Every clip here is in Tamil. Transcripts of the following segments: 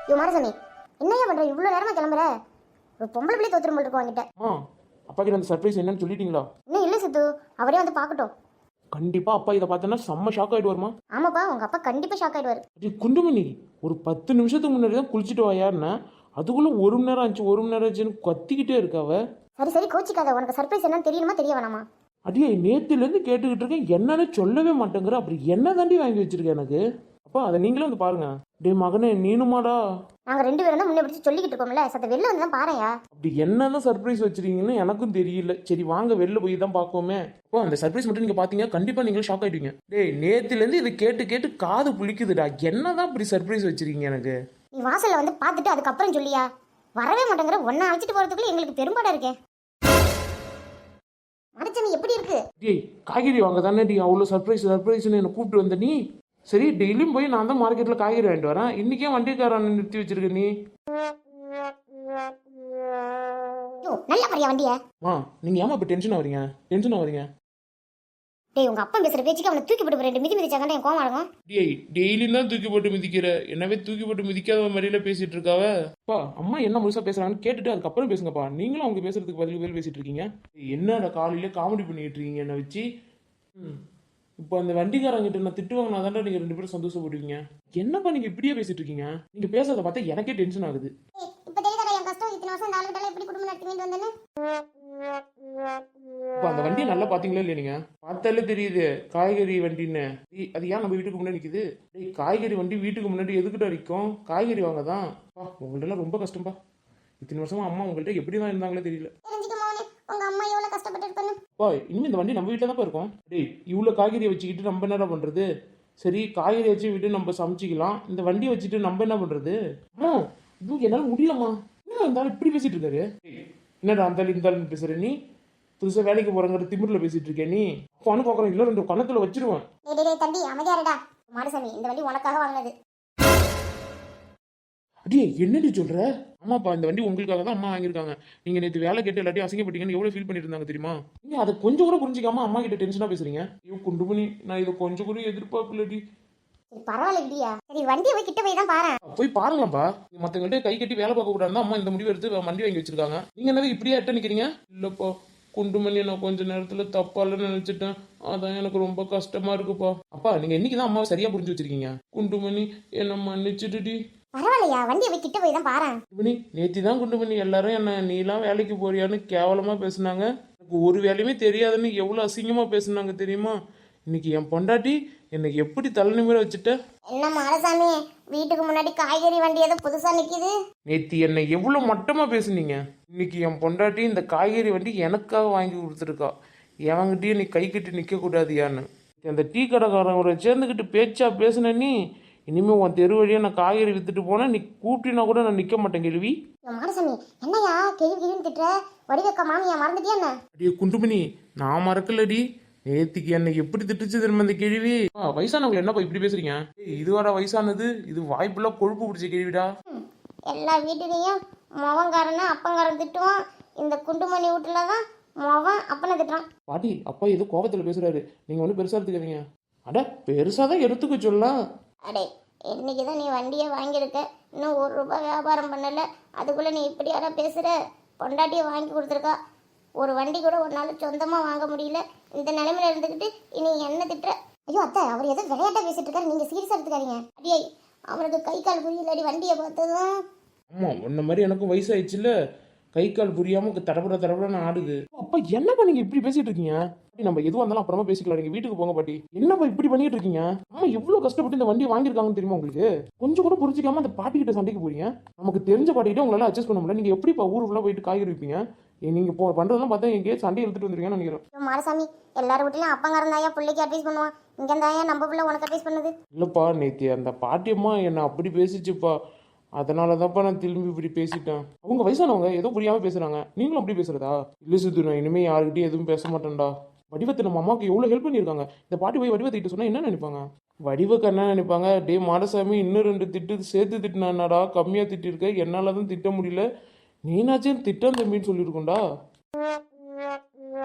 யோ மாரசாமி, என்னையா பண்ற? இவ்வளவு நேரமா கிளம்புற? ஒரு பொம்பளை பிள்ளை தோத்துரும் போல் இருக்கும் வாங்கிட்ட. அப்பா கிட்ட அந்த சர்ப்ரைஸ் என்னன்னு சொல்லிட்டீங்களா? இன்னும் இல்லை சித்து, அவரே வந்து பார்க்கட்டும். கண்டிப்பா அப்பா இதை பார்த்தோன்னா செம்ம ஷாக் ஆயிட்டு வருமா? ஆமாப்பா, உங்க அப்பா கண்டிப்பா ஷாக் ஆயிடுவாரு. குண்டுமணி, ஒரு 10 நிமிஷத்துக்கு முன்னாடி தான் குளிச்சுட்டு வாயாருன்னா அதுக்குள்ள 1 மணி நேரம் ஆச்சு 1 மணி நேரம் ஆச்சுன்னு கத்திக்கிட்டே இருக்காவ. சரி சரி, கோச்சிக்காத. உனக்கு சர்ப்ரைஸ் என்னன்னு தெரியணுமா தெரிய வேணாமா? அடியே, நேத்துலேருந்து கேட்டுக்கிட்டு இருக்கேன், என்னன்னு சொல்லவே மாட்டேங்கிற. அப்படி என்ன தாண்டி வாங்கி வச்சிருக்கேன் எனக்கு? அப்பா அதை நீங்களும் வந்து பாருங்க. டே மகனே, நீனுமாடா? நாங்க 2 பேரும் தான் முன்னே பிடிச்சி சொல்லிக்கிட்டு இருக்கோம்ல, சத்த வெளில வந்து தான் பாறையா. அப்படி என்னதான் சர்ப்ரைஸ் வச்சிருக்கீங்கன்னு எனக்கும் தெரியல. சரி வாங்க வெளில போய் தான் பார்ப்போமே. அப்போ அந்த சர்ப்ரைஸ் மட்டும் நீங்க பாத்தீங்க, கண்டிப்பா நீங்களும் ஷாக் ஆயிட்டீங்க. டேய், நேத்துலேருந்து இதை கேட்டு கேட்டு காது புளிக்குதுடா. என்னதான் இப்படி சர்ப்ரைஸ் வச்சிருக்கீங்க எனக்கு? நீ வாசல்ல வந்து பார்த்துட்டு அதுக்கப்புறம் சொல்லியா? வரவே மாட்டேங்கிற. ஒன்ன அழைச்சிட்டு போறதுக்குள்ள எங்களுக்கு பெரும்பாடா இருக்கே. மரச்சமி எப்படி இருக்கு? டேய், காய்கறி வாங்க தானே டி அவ்வளோ சர்ப்ரைஸ்னு என்னை கூப்பிட்டு வந்த நீ. சரி, டெய்லியும் போய் நான் தான் மார்க்கெட்டில் காய்கறி வாங்கிட்டு வரேன். இன்னைக்கே வண்டிக்காரன் நிறுத்தி வச்சிருக்க நீ. நல்ல பரியா வண்டிய. நீங்க ஏமா இப்போ டென்ஷன் ஆவறீங்க? டேய், உங்க அப்பா பேசுற பேச்சுக்கு அவனை தூக்கி போட்டு 2 மிதி மிதிச்சாங்க என் கோவம் ஆகும். டேய், டெய்லியும் தான் தூக்கி போட்டு மிதிக்கிற. என்னவே தூக்கி போட்டு மிதிக்காத மாதிரில பேசிட்டு இருக்காவ. அப்பா, அம்மா என்ன முழுசா பேசுறாங்கன்னு கேட்டுட்டு அதுக்கப்புறம் பேசுங்கப்பா. நீங்களும் அவங்க பேசுறதுக்கு பதில் பேசிட்டு இருக்கீங்க. என்னடா காலையில காமெடி பண்ணிட்டு இருக்கீங்க என்ன வச்சு? இப்போ அந்த வண்டிக்காரங்கிட்ட நான் திட்டு வாங்கினா தாண்டா நீங்க 2 பேரும் சந்தோஷப்படுவீங்க. என்னப்பா நீங்க இப்படியே பேசிட்டு இருக்கீங்க? நீங்க பேசுறத பார்த்தா எனக்கே டென்ஷன் ஆகுது. இப்ப தெரியுதா என் கஷ்டம்? இத்தனை வருஷம் இந்த ஆளுகிட்ட எப்படி குடும்பம் நடத்திட்டு வந்தேன்னு. இப்போ அந்த வண்டியை நல்லா பாத்தீங்களா இல்லையா? நீங்க பார்த்தாலே தெரியுது காய்கறி வண்டின்னு. அது ஏன் நம்ம வீட்டுக்கு முன்னாடி நிக்குது? டேய், காய்கறி வண்டி வீட்டுக்கு முன்னாடி எதுக்கிட்ட நிற்கும்? காய்கறி வாங்க தான். உங்கள்ட்ட ரொம்ப கஷ்டம்பா. இத்தனை வருஷமா அம்மா உங்கள்ட்ட எப்படி தான் இருந்தாங்களே தெரியல. உங்க அம்மா எவ்வளவு கஷ்டப்பட்டு இருப்பாங்க. இனிமே இந்த வண்டி நம்ம வீட்டில் தான் இருக்கும். டேய், இவ்வளோ காய்கறியை வச்சுக்கிட்டு நம்ம என்ன பண்றது? சரி, காய்கறி வச்சு விட்டு நம்ம சமைச்சிக்கலாம். இந்த வண்டியை வச்சுட்டு நம்ம என்ன பண்றது? அம்மா, இது என்னால முடியலம்மா. என்ன இருந்தாலும் இப்படி பேசிட்டு இருக்காரு? என்னடா அந்த இருந்தாலும் பேசுற நீ? புதுசாக வேலைக்கு போறங்கிற திமிரில் பேசிட்டு இருக்கேன் நீ. பணம் பார்க்குறேன், இல்லை 2 கணத்துல வச்சிருவேன். தம்பி அமைதியாருடா. மாடசாமி, இந்த வண்டி உனக்காக வாங்கினது. அடியே, என்னடி சொல்ற? ஆமாப்பா, இந்த வண்டி உங்களுக்காக தான் அம்மா வாங்கியிருக்காங்க. நீங்க நேற்று வேலை கேட்டு எல்லாத்தையும் அசிங்கப்பட்டீங்கன்னு எவ்வளவு ஃபீல் பண்ணிட்டு இருந்தாங்க தெரியுமா? நீங்க அதை கொஞ்சம் கூட புரிஞ்சிக்காம அம்மா கிட்ட டென்ஷனா பேசுறீங்க. ஐயோ குண்டுமணி, நான் இதை கொஞ்சம் கூட எதிர்பார்க்கலடி. சரி பரவாயில்ல இல்லையா? சரி, வண்டியை போய் கிட்ட போய் தான் பாரு. போய் பாருங்களாப்பா. மத்தவங்கள்ட்ட கை கட்டி வேலை பார்க்க கூடாது அம்மா இந்த முடிவு எடுத்து வண்டி வாங்கி வச்சிருக்காங்க. நீங்க என்னது இப்படியே எட்ட நிக்கிறீங்க? இல்லப்பா குண்டுமணி, நான் கொஞ்ச நேரத்துல தப்பால நினைச்சிட்டேன். அதான் எனக்கு ரொம்ப கஷ்டமா இருக்குப்பா. அப்பா, நீங்க இன்னைக்குதான் அம்மாவை சரியா புரிஞ்சு வச்சிருக்கீங்க. குண்டுமணி, என்ன மன்னிச்சுடுடி. பரவாயில்லையா, வண்டியை போய் கிட்ட போய் தான் பாரு. குண்டுமணி, நேத்தி தான் குண்டுமணி எல்லாரும் என்ன நீலாம் வேலைக்கு போறியான்னு கேவலமா பேசுனாங்க. எனக்கு ஒரு வேலையுமே தெரியாதுன்னு எவ்வளவு அசிங்கமா பேசுனாங்க தெரியுமா? இன்னைக்கு என் பொண்டாட்டி என்னை எப்படி தலை நிமிர வச்சுட்ட? என்ன மாடசாமி, வீட்டுக்கு முன்னாடி காய்கறி வண்டி ஏதோ புதுசா நிக்குது. நேத்தி என்னை எவ்வளவு மட்டமா பேசுனீங்க. இன்னைக்கு என் பொண்டாட்டி இந்த காய்கறி வண்டி எனக்காக வாங்கி கொடுத்துருக்கா. எவங்கிட்டயும் நீ கை கட்டி நிக்க கூடாதியான்னு. அந்த டீ கடைக்காரங்களோட சேர்ந்துக்கிட்டு பேச்சா பேசுன நீ. இனிமே உன் தெரு வழியா நான் காய்கறி வித்துட்டு போனா நீ கூப்பிட்டினா கூட நான் நிக்க மாட்டேன் கேள்வி. மாடசாமி, என்னையா கேள்வி திட்டுற? வடிவக்கா மாமியா மறந்துட்டியா என்ன? அடியே குண்டுமணி, நான் மறக்கலடி. நேத்திக்கு என்னை எப்படி திட்டுச்சு தெரியுமா இந்த கேள்வி? வயசானவங்களை என்னப்பா இப்படி பேசுறீங்க? இதுவாடா வயசானது? இது வாய்ப்புல கொழுப்பு பிடிச்ச கேள்விடா. எல்லா வீட்டுலையும் மொவங்காரன்னு அப்பங்காரன் திட்டுவான். இந்த குண்டுமணி வீட்டுல தான் மொவன் அப்பனை திட்டுறான். பாட்டி, அப்பா ஏதோ கோபத்துல பேசுறாரு. நீங்க ஒன்றும் பெருசா எடுத்துக்காதீங்க. அட, பெருசாதான் எடுத்துக்க சொல்லலாம். அடே, இன்னைக்கு தான் நீ வண்டியை வாங்கியிருக்க, இன்னும் 1 ரூபாய் வியாபாரம் பண்ணல, அதுக்குள்ள நீ இப்படி யாரா பேசுற? பொண்டாட்டியை வாங்கி கொடுத்துருக்கா. ஒரு வண்டி கூட ஒரு நாள் சொந்தமாக வாங்க முடியல. இந்த நிலைமையில இருந்துக்கிட்டு இனி என்ன திட்டுற? ஐயோ அத்தை, அவர் ஏதோ விளையாட்டா பேசிட்டு இருக்காரு, நீங்க சீரியஸா எடுத்துக்காதீங்க. அடியே, அவனுக்கு கை கால் புரியலடி வண்டியை பார்த்ததும். ஆமா, உன்ன மாதிரி எனக்கும் வயசாயிடுச்சுல, கை கால் புரியாம தடபட ஆடுது. அப்பா, என்னப்பா நீங்க இப்படி பேசிட்டு இருக்கீங்க? நம்ம எதுவாக இருந்தாலும் அப்புறமா பேசிக்கலாம். நீங்க வீட்டுக்கு போங்க பாட்டி. என்னப்பா இப்படி பண்ணிட்டு இருக்கீங்க? அம்மா எவ்வளவு கஷ்டப்பட்டு இந்த வண்டியை வாங்கியிருக்காங்கன்னு தெரியுமா உங்களுக்கு? கொஞ்சம் கூட புரிஞ்சிக்காம அந்த பாட்டி கிட்ட சண்டைக்கு போறீங்க. நமக்கு தெரிஞ்ச பாட்டிக்கிட்ட உங்களால அட்ஜஸ்ட் பண்ண முடியல. நீங்க எப்படிப்பா ஊருக்குள்ள போயிட்டு காய்கறி வைப்பீங்க? நீங்க பண்றதெல்லாம் பார்த்தா எங்கேயே சண்டை எடுத்துட்டு வந்துருக்கீங்கன்னு நினைக்கிறேன். மாரசாமி, எல்லாரும் வீட்லயும் அப்பங்காரன் தாயா பிள்ளைக்கு அட்வைஸ் பண்ணுவான். இங்க இருந்தாயா நம்ம பிள்ளை உனக்கு அட்வைஸ் பண்ணுது? இல்லப்பா, நேத்தி அந்த பாட்டியம்மா என்ன அப்படி பேசிச்சுப்பா. அதனாலதான்ப்பா நான் திரும்பி இப்படி பேசிட்டேன். அவங்க வயசானவங்க ஏதோ புரியாம பேசுறாங்க, நீங்களும் அப்படி பேசுறதா? இல்ல சித்து, நான் இனிமே யாருக்கிட்டையும் எதுவும் பேச மாட்டேன்டா. வடிவத்தை நம்ம அம்மாவுக்கு எவ்வளவு ஹெல்ப் பண்ணியிருக்காங்க. இந்த பாட்டி போய் வடிவத்தை கிட்ட சொன்னா என்ன நினைப்பாங்க? வடிவுக்கு என்ன நினைப்பாங்க? டே மாடசாமி, இன்னும் 2 திட்டு சேர்த்து திட்டினாடா, கம்மியா திட்டிருக்க, என்னாலதான் திட்ட முடியல, நீனாச்சும் திட்டம் தம்பின்னு சொல்லியிருக்கோண்டா.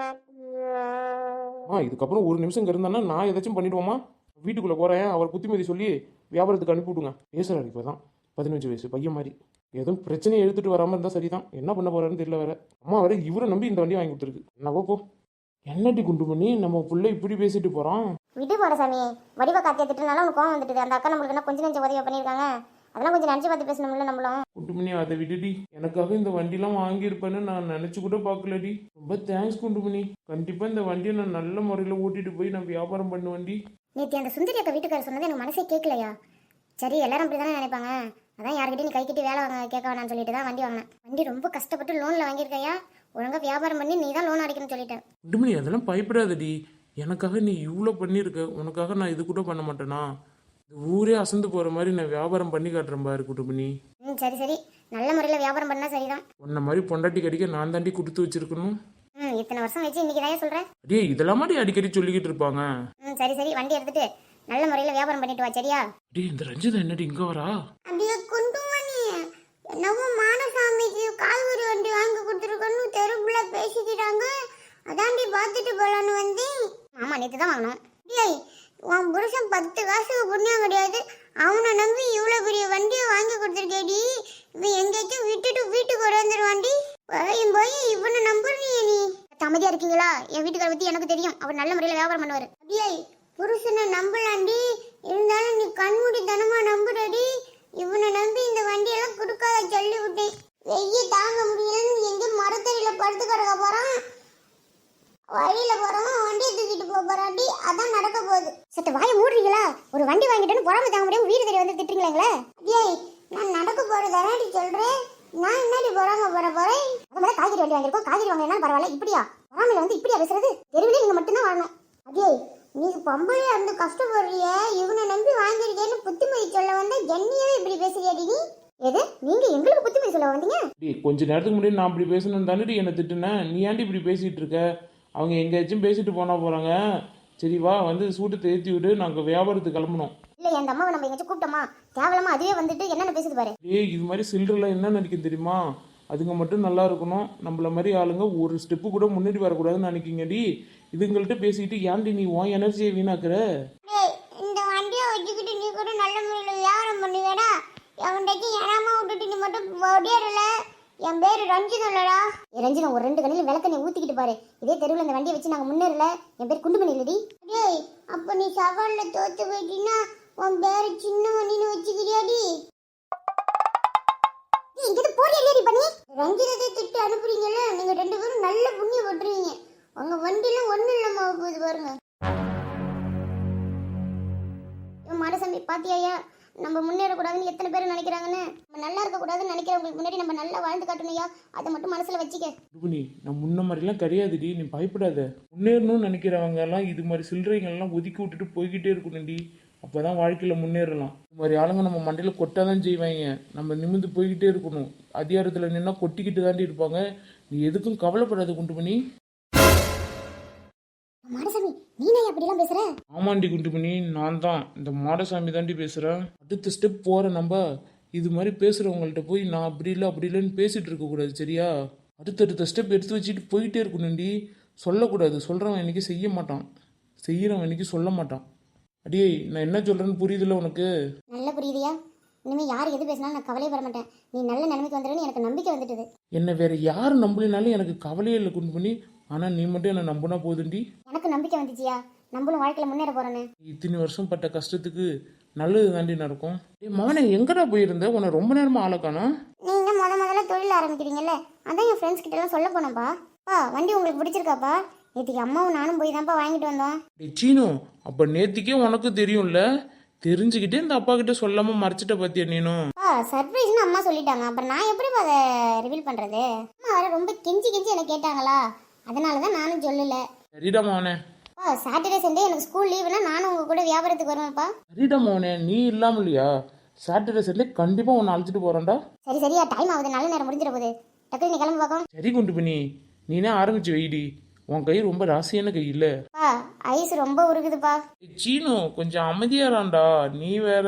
இதுக்கப்புறம் 1 நிமிஷம் இங்க இருந்தானா நான் ஏதாச்சும் பண்ணிடுவோமா? வீட்டுக்குள்ள போறேன், அவர் புத்திமதி சொல்லி வியாபாரத்துக்கு அனுப்பி விடுங்க. பேசுறாரு இப்பதான். 15 வயசு பையன் மாதிரி. எதுவும் பிரச்சனையை எடுத்துட்டு வராமல் இருந்தால் சரிதான். என்ன பண்ண போறாருன்னு தெரியல வேற. அம்மா வேற இவரை நம்பி இந்த வண்டி வாங்கி கொடுத்துருக்கு. என்னவோ போ. என்னடி குண்டு பண்ணி நம்ம புள்ள இப்படி பேசிட்டு போறான். விட்டு போற சாமி. வடிவ காத்தியா திட்டுனால உனக்கு கோவம் வந்துட்டு. அந்த அக்கா நம்மளுக்கு என்ன கொஞ்சம் நெஞ்ச உதவி பண்ணியிருக்காங்க. அதெல்லாம் கொஞ்சம் நினச்சி பார்த்து பேசணும்ல நம்மளும். குண்டு பண்ணி அதை விடுடி. எனக்காக இந்த வண்டிலாம் வாங்கியிருப்பேன்னு நான் நினச்சி கூட பார்க்கலடி. ரொம்ப தேங்க்ஸ் குண்டு பண்ணி. கண்டிப்பாக இந்த வண்டியை நான் நல்ல முறையில் ஓட்டிட்டு போய் நான் வியாபாரம் பண்ணுவேன்டி. நேற்று அந்த சுந்தரி அக்கா வீட்டுக்காரர் சொன்னது எனக்கு மனசே கேட்கலையா? சரி எல்லாரும் அப்படி தானே நினைப்பாங்க. அதான் யார்கிட்டயும் நீ கை கட்டி வேலை வாங்க கேட்க வேணாம்னு சொல்லிட்டு தான் வண்டி வாங்கினேன். வண்டி ரொம்ப கஷ்டப்பட்டு லோனில் வாங்கியிருக்கையா. ஒழுங்காக வியாபாரம் பண்ணி நீ தான் லோன் அடிக்கணும்னு சொல்லிட்டேன். குண்டு பண்ணி அதெல்லாம் பயப்படாதடி. எனக்காக நீ இவ்வளோ பண்ணியிருக்க. உனக்காக நான் இது கூட பண்ண மாட்டேனா? இந்த ஊரே அசந்து போகிற மாதிரி நான் வியாபாரம் பண்ணி காட்டுறேன் பாரு குண்டு பண்ணி. சரி சரி, நல்ல முறையில் வியாபாரம் பண்ணால் சரிதான். உன்ன மாதிரி பொண்டாட்டி கடிக்க நான் தாண்டி கொடுத்து வச்சிருக்கணும். இத்தனை வருஷம் வச்சு இன்னைக்கு தான் சொல்கிறேன். அடியே இதெல்லாம் மாதிரி அடிக்கடி சொல்லிக்கிட்டு இருப்பாங்க. சரி சரி, வண்டி எடுத்துட்டு நல்ல முறையில் வியாபாரம் பண்ணிட்டு வா சரியா? அடியே இந்த ரஞ்சிதா என்னடி இங்கே வரா? அப்படியே குண்டுமணி என்னவோ மானசாமிக்கு காய்கறி வண்டி வாங்கி கொடுத்துருக்கோன்னு தெருப்புல பேசிக்கிறாங்க. அதாண்டி பார்த்துட்டு போலான்னு வந்தேன். ஆமா நேற்று தான் வாங்கணும். டேய் உன் புருஷன் 10 காசுக்கு புண்ணியம் கிடையாது. அவனை நம்பி இவ்வளோ பெரிய வண்டியை வாங்கி கொடுத்துருக்கேடி. இவன் எங்கேயாச்சும் விட்டுட்டு வீட்டுக்கு வந்துடுவாண்டி. போய் இவனை நம்புறீங்க நீ. அமைதியா இருக்கீங்களா? என் வீட்டுக்கார பத்தி எனக்கு தெரியும். அவர் நல்ல முறையில் வியாபாரம் பண்ணுவார். அப்படியே புருஷனை நம்பலாண்டி. இருந்தாலும் நீ கண்மூடித்தனமா நம்புறடி. இவனை நம்பி இந்த வண்டியெல்லாம் கொடுக்காத சொல்லி விட்டேன். வெய்ய தாங்க முடியலன்னு எங்க மரத்தடியில படுத்து கிடக்க போறான். வழியில போறவன் வண்டியை தூக்கிட்டு போறாண்டி. அதான் நடக்க போகுது. சத்த வாயை மூடுறீங்களா? ஒரு வண்டி வாங்கிட்டேன்னு பொறாம தாங்க முடியாம வீடு தேடி வந்து திட்டுறீங்களே. ஏய் நான் நடக்க போறதானடி சொல்றேன். நான் என்னடி பொறாம போறேன்? முதல்ல காய்கறி வண்டி வாங்கியிருக்கோம். காய்கறி வாங்கினா பரவாயில்ல. இப்படியா பொறாமையில வந்து இப்படியா பேசுறது? தெருவிலே நீங்க மட்டும்தான் வாழணும். அதே நீ பொம்பளையா இருந்து கஷ்டப்படுறிய. இவனை நம்பி வாங்கிருக்கேன்னு புத்திமதி சொல்ல வந்தா என்னையவே இப்படி பேசுறியாடி நீ? எது நீங்க எங்களுக்கு புத்திமதி சொல்ல வந்தீங்க? கொஞ்ச நேரத்துக்கு முன்னாடி நான் இப்படி பேசணும் தானே என்ன திட்டுனேன். நீ ஏன்டி இப்படி பேசிட்டு இருக்க? அவங்க எங்கேயாச்சும் பேசிட்டு போனா போறாங்க. சரி வா வந்து சூட்டை ஏற்றி விட்டு நாங்கள் வியாபாரத்துக்கு கிளம்பணும். இல்ல என் அம்மாவை நம்ம எங்கேயாச்சும் கூப்பிட்டோமா? தேவலாமா அதுவே வந்துட்டு என்னென்ன பேசுது பாரு. இது மாதிரி சில்லறலாம் என்ன நினைக்கும் தெரியுமா? அதுங்க மட்டும் நல்லா இருக்கணும். நம்மள மாதிரி ஆளுங்க ஒரு ஸ்டெப்பு கூட முன்னாடி வரக்கூடாதுன்னு நினைக்கிங்கடி. இதுங்கள்ட்ட பேசிக்கிட்டு ஏன்டி நீ உன் எனர்ஜியை வீணாக்குற? இந்த வண்டியை வச்சுக்கிட்டு நீ கூட நல்ல முறையில் வியாபாரம் பண்ணுவேடா. எவன்டாச்சும் ஏனாமா விட்டுட்டு நீ மட்டும் ஒடியாடல. என் பேரு ரஞ்சிதம் இல்லடா. ரஞ்சிதம் ஒரு 2 கண்ணில் விளக்க நீ ஊத்திக்கிட்டு பாரு. இதே தெருவில் இந்த வண்டியை வச்சு நாங்கள் முன்னேறல. என் பேர் குண்டு பண்ணிலடி. டேய் அப்ப நீ சவால்ல தோத்து போயிட்டீன்னா உன் பேரு சின்ன வண்டின்னு வச்சுக்கிறியாடி? இங்கிட்டு போறியா இல்லையடி பண்ணி? ரஞ்சிதத்தை திட்டு அனுப்புறீங்கல்ல. நீங்க 2 பேரும் நல்ல புண்ணியம் பட்டுறீங்க. உங்க வண்டிலாம் ஒன்றும் இல்லாம போகுது பாருங்க. மாடசாமி பாத்தியாயா? நம்ம முன்னேறக்கூடாதுன்னு எத்தனை பேர் நினைக்கிறாங்கன்னு. நம்ம நல்லா இருக்கக்கூடாதுன்னு நினைக்கிறவங்களுக்கு முன்னாடி நம்ம நல்லா வாழ்ந்து காட்டணும்யா. அதை மட்டும் மனசுல வச்சுக்க. நான் முன்ன மாதிரிலாம் கிடையாதுடி. நீ பயப்படாத. முன்னேறணும்னு நினைக்கிறவங்க எல்லாம் இது மாதிரி சில்லறைங்கள்லாம் ஒதுக்கி விட்டுட்டு போய்கிட்டே இருக்கணும்டி. அப்போதான் வாழ்க்கையில் முன்னேறலாம். இது மாதிரி ஆளுங்க நம்ம மண்டையில் கொட்டாதான் செய்வாங்க. நம்ம நிமிந்து போய்கிட்டே இருக்கணும். அதிகாரத்தில் நின்னா கொட்டிக்கிட்டு தாண்டி இருப்பாங்க. நீ எதுக்கும் கவலைப்படாத குண்டு பண்ணி. மாடசாமி நீனே அப்படிலாம் பேசுற? ஆமாண்டி குண்டு பண்ணி, நான் தான் இந்த மாடசாமி தாண்டி பேசுகிறேன். அடுத்த ஸ்டெப் போகிற நம்ம இது மாதிரி பேசுகிறவங்கள்ட்ட போய் நான் அப்படி இல்லைன்னு பேசிகிட்டு இருக்கக்கூடாது சரியா? அடுத்தடுத்த ஸ்டெப் எடுத்து வச்சுட்டு போயிட்டே இருக்கணும்டி. சொல்லக்கூடாது. சொல்கிறவன் இன்னைக்கு செய்ய மாட்டான். செய்கிறவன் இன்னைக்கு சொல்ல மாட்டான். அடியே நான் என்ன சொல்கிறேன்னு புரியுதுல்ல உனக்கு? நல்ல புரியுதியா? இனிமேல் யார் எது பேசினாலும் நான் கவலையே வர மாட்டேன். நீ நல்ல நிலைமைக்கு வந்துடுன்னு எனக்கு நம்பிக்கை வந்துட்டுது. என்னை வேற யாரும் நம்பலினாலும் எனக்கு கவலையே இல்லை குண்டு பண்ணி. ஆனால் நீ மட்டும் என்னை நம்பினா போதுண்டி. எனக்கு நம்பிக்கை வந்துச்சியா? நம்மளும் வாழ்க்கையில் முன்னேற போறேன்னு. இத்தனை வருஷம் பட்ட கஷ்டத்துக்கு நல்லது தாண்டி நடக்கும். மவனை எங்கடா போயிருந்த? உன்னை ரொம்ப நேரமா ஆளக்கானோ? நீங்க முதல்ல தொழில் ஆரம்பிக்கிறீங்கல்ல, அதான் என் ஃப்ரெண்ட்ஸ் கிட்ட எல்லாம் சொல்ல போனப்பா. வண்டி உங்களுக்கு பிடிச்சிருக்காப்பா? நேற்றுக்கு அம்மாவும் நானும் போய் தான்ப்பா வாங்கிட்டு வந்தோம். சீனு அப்போ நேற்றுக்கே உனக்கு தெரியும்ல. தெரிஞ்சுக்கிட்டே இந்த அப்பா கிட்ட சொல்லாம மறைச்சிட்ட பத்தியா நீனும்? சர்ப்ரைஸ்னு அம்மா சொல்லிட்டாங்க. அப்புறம் நான் எப்படி அதை ரிவீல் பண்றது? அம்மா வர ரொம்ப கெஞ்சி என்ன கேட்டாங்களா, அதனாலதான் நானும் சொல்லல. சரிடா மவனே. சாட்டர்டே சண்டே எனக்கு ஸ்கூல் லீவுனா நானும் உங்க கூட வியாபாரத்துக்கு வருவேன்ப்பா. சரிடா மவனே, நீ இல்லாம இல்லையா? சாட்டர்டே சண்டே கண்டிப்பா உன்னை அழைச்சிட்டு போறேன்டா. சரியா டைம் ஆகுது, நல்ல நேரம் முடிஞ்சிட போகுது. டக்கு நீ கிளம்பு பார்க்கலாம். சரி குண்டு பண்ணி, நீனே ஆரம்பிச்சு வைடி. உன் கை ரொம்ப ராசியான கை இல்ல? ஐஸ் ரொம்ப உருகுதுப்பா. சீனு கொஞ்சம் அமைதியாரான்டா. நீ வேற